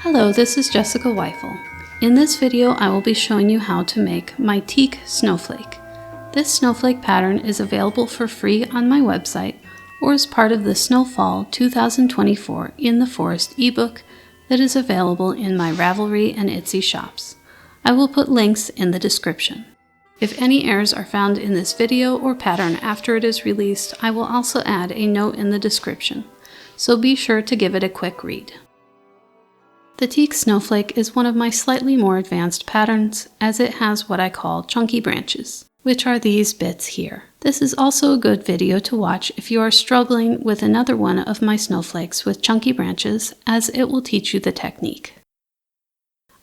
Hello, this is Jessica Weifel. In this video, I will be showing you how to make my Teak Snowflake. This snowflake pattern is available for free on my website or as part of the Snowfall 2024 in the Forest ebook that is available in my Ravelry and Etsy shops. I will put links in the description. If any errors are found in this video or pattern after it is released, I will also add a note in the description, so be sure to give it a quick read. The Teak Snowflake is one of my slightly more advanced patterns, as it has what I call chunky branches, which are these bits here. This is also a good video to watch if you are struggling with another one of my snowflakes with chunky branches, as it will teach you the technique.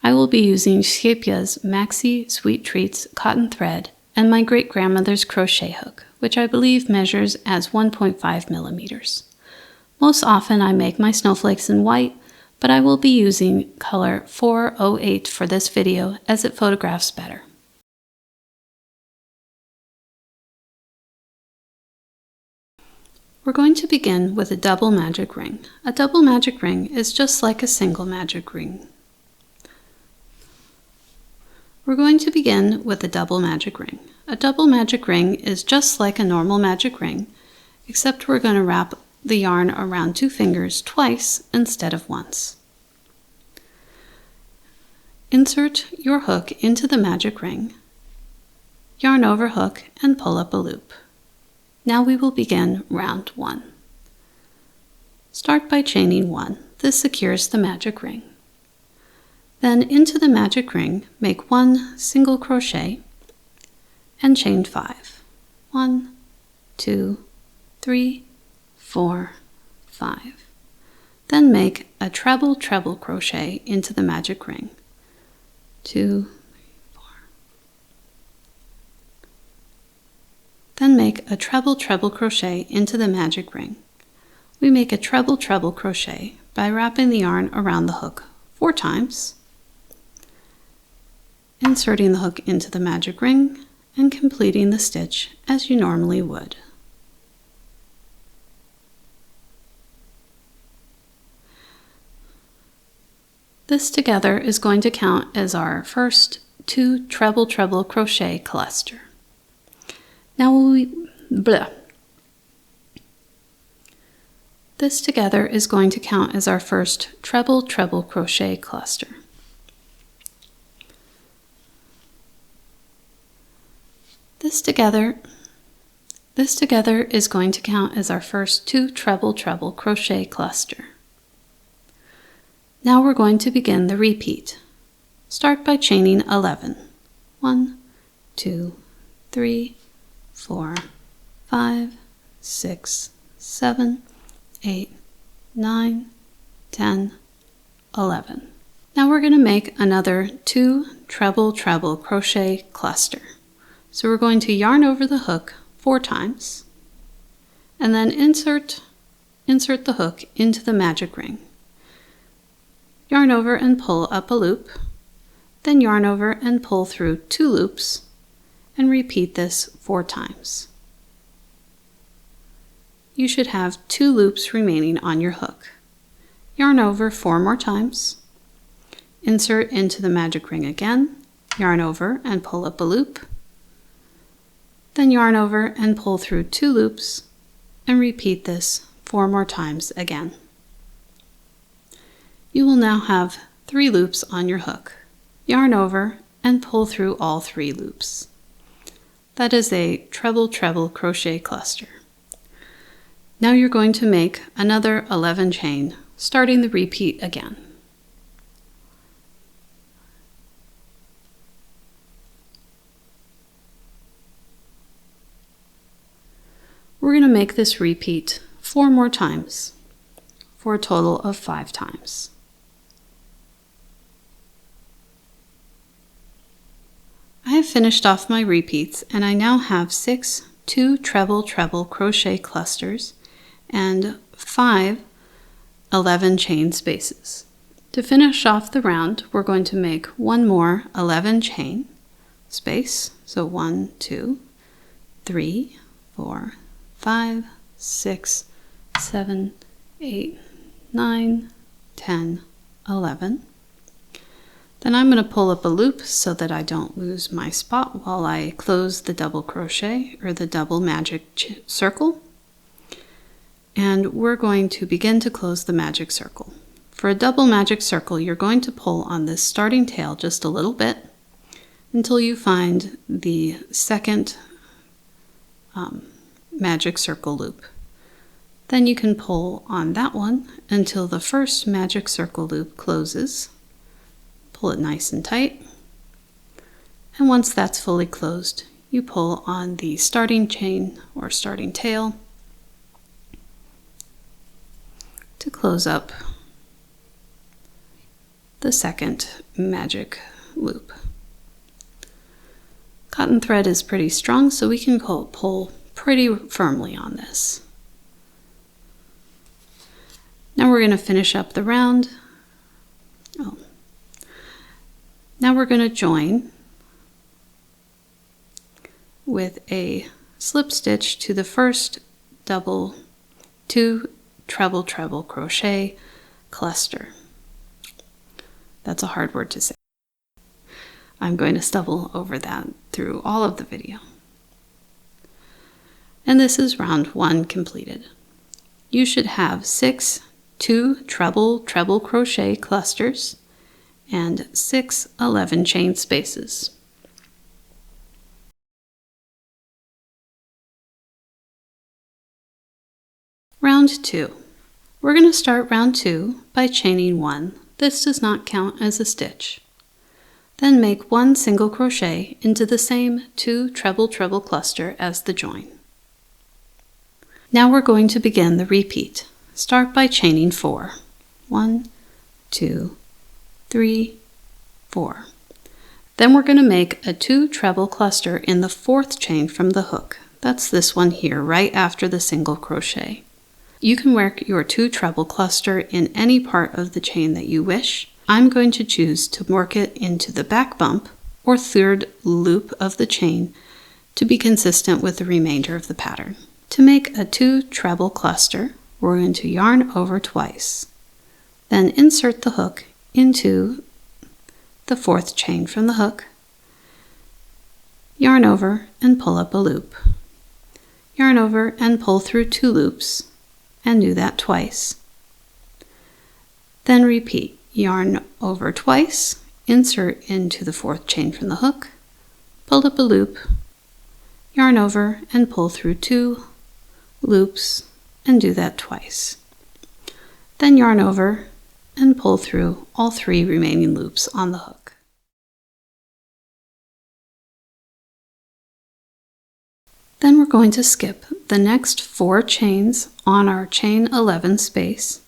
I will be using Skepia's Maxi Sweet Treats cotton thread and my great-grandmother's crochet hook, which I believe measures as 1.5 millimeters. Most often I make my snowflakes in white, but I will be using color 408 for this video as it photographs better. We're going to begin with a double magic ring. A double magic ring is just like a single magic ring. We're going to begin with a double magic ring. A double magic ring is just like a normal magic ring, except we're going to wrap the yarn around two fingers twice instead of once. Insert your hook into the magic ring, yarn over hook, and pull up a loop. Now we will begin round 1. Start by chaining 1. This secures the magic ring. Then into the magic ring, make 1 single crochet and chain 5. 1, 2, 3, 4, 5. Then make a treble crochet into the magic ring. 2, 3, 4. Then make a treble crochet into the magic ring. We make a treble crochet by wrapping the yarn around the hook 4 times, inserting the hook into the magic ring, and completing the stitch as you normally would. This together is going to count as our first 2 treble crochet cluster. This together is going to count as our first treble crochet cluster. This together is going to count as our first 2 treble crochet cluster. Now we're going to begin the repeat. Start by chaining 11. 1, 2, 3, 4, 5, 6, 7, 8, 9, 10, 11. Now we're going to make another 2 treble crochet cluster. So we're going to yarn over the hook 4 times, and then insert the hook into the magic ring. Yarn over and pull up a loop, then yarn over and pull through 2 loops, and repeat this 4 times. You should have 2 loops remaining on your hook. Yarn over 4 more times, insert into the magic ring again, yarn over and pull up a loop, then yarn over and pull through 2 loops, and repeat this 4 more times again. You will now have 3 loops on your hook. Yarn over and pull through all 3 loops. That is a treble crochet cluster. Now you're going to make another 11 chain, starting the repeat again. We're going to make this repeat 4 more times, for a total of 5 times. I have finished off my repeats, and I now have 6 2 treble crochet clusters and 5 11 chain spaces. To finish off the round, we're going to make 1 more 11 chain space. So 1, 2, 3, 4, 5, 6, 7, 8, 9, 10, 11. Then I'm going to pull up a loop so that I don't lose my spot while I close the double crochet or the double magic circle. And we're going to begin to close the magic circle. For a double magic circle, you're going to pull on this starting tail just a little bit until you find the second magic circle loop. Then you can pull on that one until the first magic circle loop closes. Pull it nice and tight. And once that's fully closed, you pull on the starting chain or starting tail to close up the second magic loop. Cotton thread is pretty strong, so we can pull pretty firmly on this. Now we're going to finish up the round. Now we're going to join with a slip stitch to the first two treble crochet cluster. That's a hard word to say. I'm going to stumble over that through all of the video. And this is round 1 completed. You should have 6 2 treble crochet clusters and 6 11 chain spaces. Round 2. We're going to start round 2 by chaining 1. This does not count as a stitch. Then make 1 single crochet into the same 2 treble cluster as the join. Now we're going to begin the repeat. Start by chaining 4. 1, 2, 3, 4. Then we're going to make a 2 treble cluster in the 4th chain from the hook. That's this one here, right after the single crochet. You can work your 2 treble cluster in any part of the chain that you wish. I'm going to choose to work it into the back bump or 3rd loop of the chain to be consistent with the remainder of the pattern. To make a 2 treble cluster, we're going to yarn over twice. Then insert the hook into the 4th chain from the hook, yarn over and pull up a loop. Yarn over and pull through 2 loops and do that twice. Then repeat. Yarn over twice, insert into the 4th chain from the hook, pull up a loop, yarn over and pull through 2 loops and do that twice. Then yarn over and pull through all 3 remaining loops on the hook. Then we're going to skip the next 4 chains on our chain 11 space,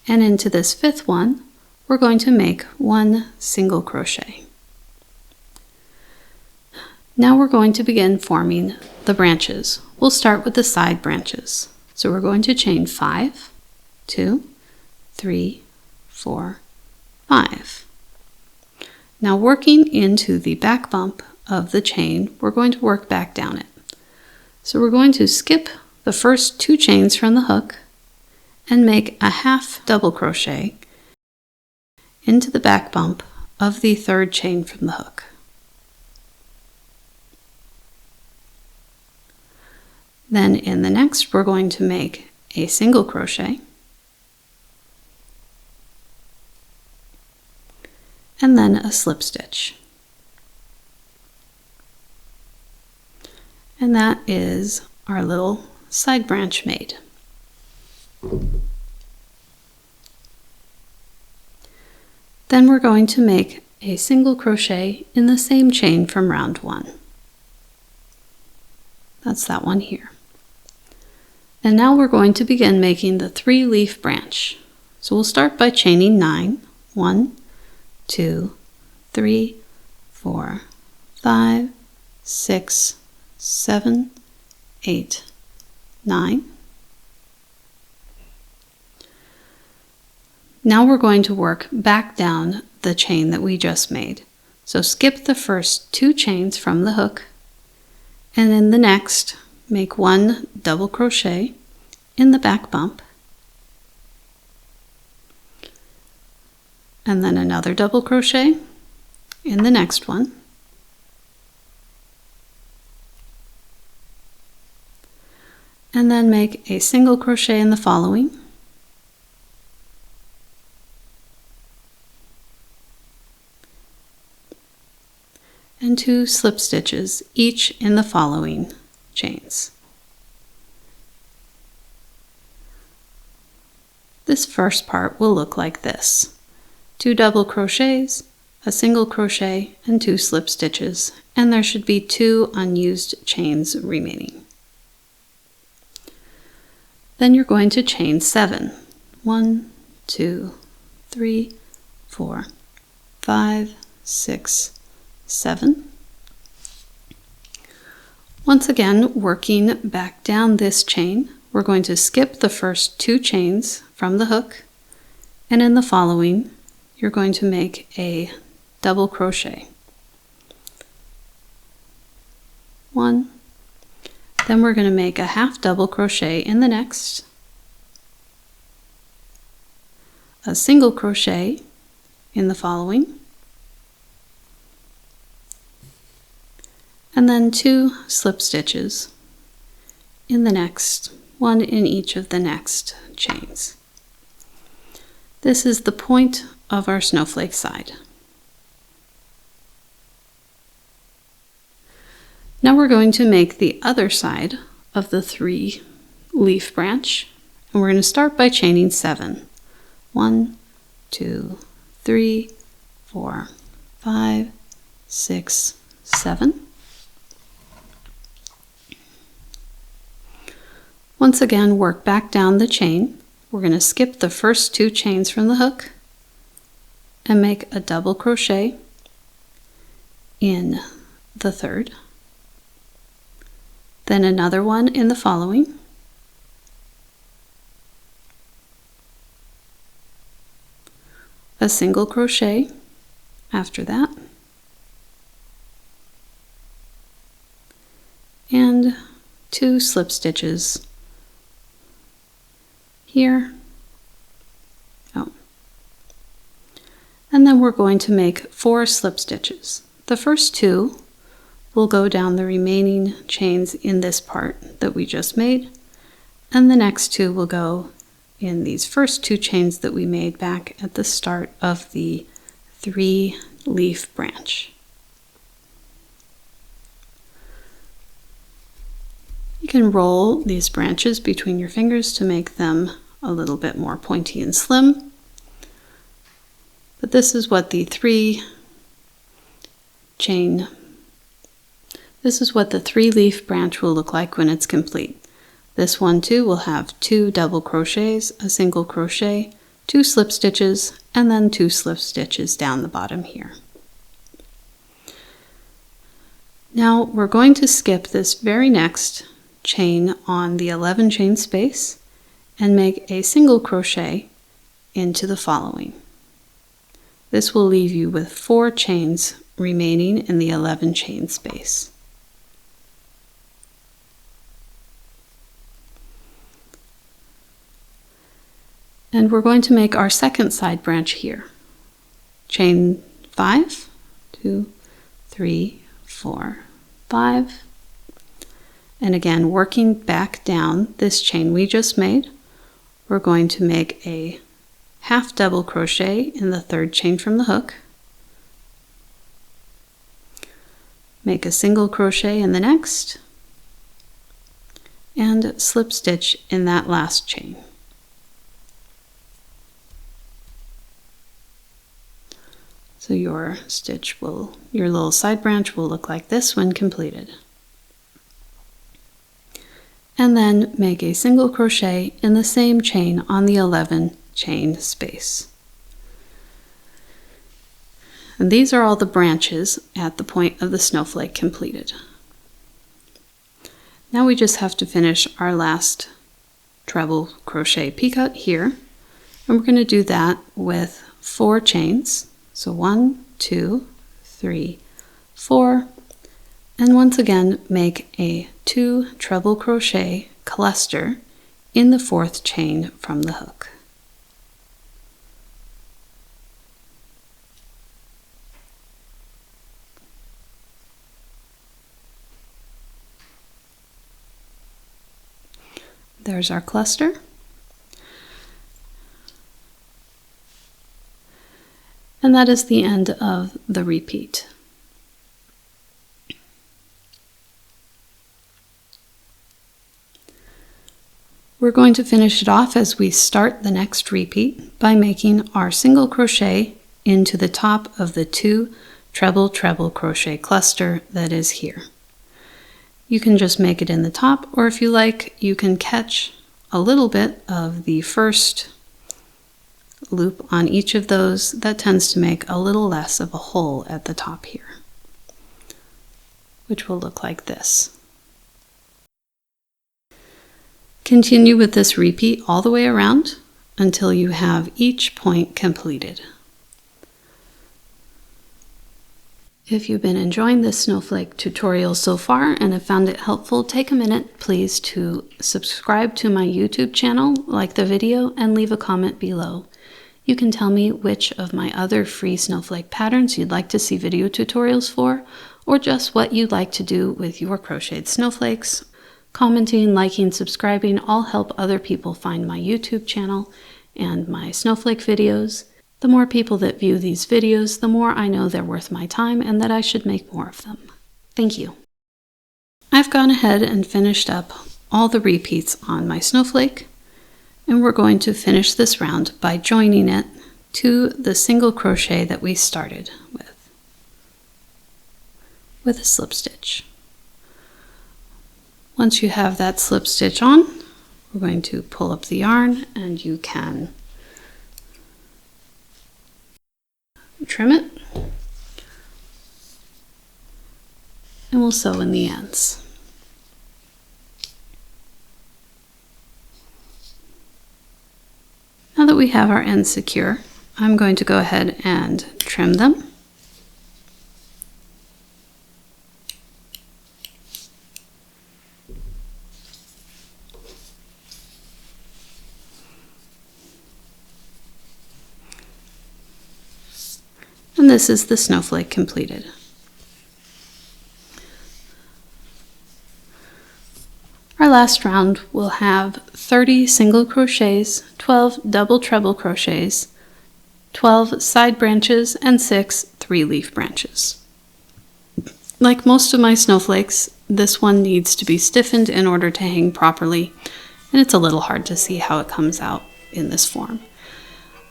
and into this 5th one we're going to make 1 single crochet. Now we're going to begin forming the branches. We'll start with the side branches. So we're going to chain 5, 2, 3, 4, 5. Now working into the back bump of the chain, we're going to work back down it. So we're going to skip the first 2 chains from the hook and make a half double crochet into the back bump of the 3rd chain from the hook. Then in the next we're going to make a single crochet and then a slip stitch. And that is our little side branch made. Then we're going to make a single crochet in the same chain from round 1. That's that one here. And now we're going to begin making the 3-leaf branch. So we'll start by chaining 9. 1, 2, 3, 4, 5, 6, 7, 8, 9. Now we're going to work back down the chain that we just made. So skip the first 2 chains from the hook, and in the next make 1 double crochet in the back bump, and then another double crochet in the next one. And then make a single crochet in the following. And 2 slip stitches each in the following chains. This first part will look like this: 2 double crochets, a single crochet, and 2 slip stitches, and there should be 2 unused chains remaining. Then you're going to chain 7. 1, 2, 3, 4, 5, 6, 7. Once again, working back down this chain, we're going to skip the first 2 chains from the hook, and in the following, you're going to make a double crochet. 1. Then we're going to make a half double crochet in the next, a single crochet in the following, and then 2 slip stitches in the next, 1 in each of the next chains. This is the point of our snowflake side. Now we're going to make the other side of the 3 leaf branch, and we're going to start by chaining 7. 1, 2, 3, 4, 5, 6, 7. Once again, work back down the chain. We're going to skip the first 2 chains from the hook and make a double crochet in the third, then another one in the following, a single crochet after that, and 2 slip stitches here. And then we're going to make 4 slip stitches. The first 2 will go down the remaining chains in this part that we just made, and the next 2 will go in these first 2 chains that we made back at the start of the 3 leaf branch. You can roll these branches between your fingers to make them a little bit more pointy and slim. But this is what the 3 leaf branch will look like when it's complete. This one too will have 2 double crochets, a single crochet, 2 slip stitches, and then 2 slip stitches down the bottom here. Now we're going to skip this very next chain on the 11 chain space and make a single crochet into the following. This will leave you with 4 chains remaining in the 11 chain space. And we're going to make our second side branch here. Chain 5, 2, 3, 4, 5. And again, working back down this chain we just made, we're going to make a half double crochet in the 3rd chain from the hook, make a single crochet in the next, and slip stitch in that last chain. So your little side branch will look like this when completed. And then make a single crochet in the same chain on the 11 chain space. And these are all the branches at the point of the snowflake completed. Now we just have to finish our last treble crochet picot here, and we're going to do that with 4 chains. So 1, 2, 3, 4, and once again make a 2 treble crochet cluster in the 4th chain from the hook. There's our cluster. And that is the end of the repeat. We're going to finish it off as we start the next repeat by making our single crochet into the top of the 2 treble crochet cluster that is here. You can just make it in the top, or if you like, you can catch a little bit of the first loop on each of those. That tends to make a little less of a hole at the top here, which will look like this. Continue with this repeat all the way around until you have each point completed. If you've been enjoying this snowflake tutorial so far and have found it helpful, take a minute please to subscribe to my YouTube channel, like the video, and leave a comment below. You can tell me which of my other free snowflake patterns you'd like to see video tutorials for, or just what you'd like to do with your crocheted snowflakes. Commenting, liking, subscribing all help other people find my YouTube channel and my snowflake videos. The more people that view these videos, the more I know they're worth my time and that I should make more of them. Thank you. I've gone ahead and finished up all the repeats on my snowflake, and we're going to finish this round by joining it to the single crochet that we started with a slip stitch. Once you have that slip stitch on, we're going to pull up the yarn, and you can trim it, and we'll sew in the ends. Now that we have our ends secure, I'm going to go ahead and trim them. And this is the snowflake completed. Our last round will have 30 single crochets, 12 double treble crochets, 12 side branches, and 6 three-leaf branches. Like most of my snowflakes, this one needs to be stiffened in order to hang properly, and it's a little hard to see how it comes out in this form.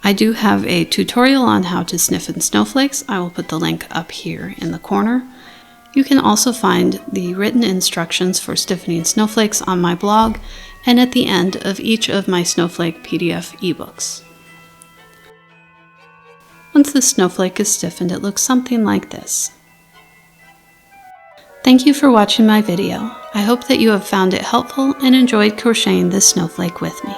I do have a tutorial on how to stiffen snowflakes. I will put the link up here in the corner. You can also find the written instructions for stiffening snowflakes on my blog and at the end of each of my snowflake PDF ebooks. Once the snowflake is stiffened, it looks something like this. Thank you for watching my video. I hope that you have found it helpful and enjoyed crocheting this snowflake with me.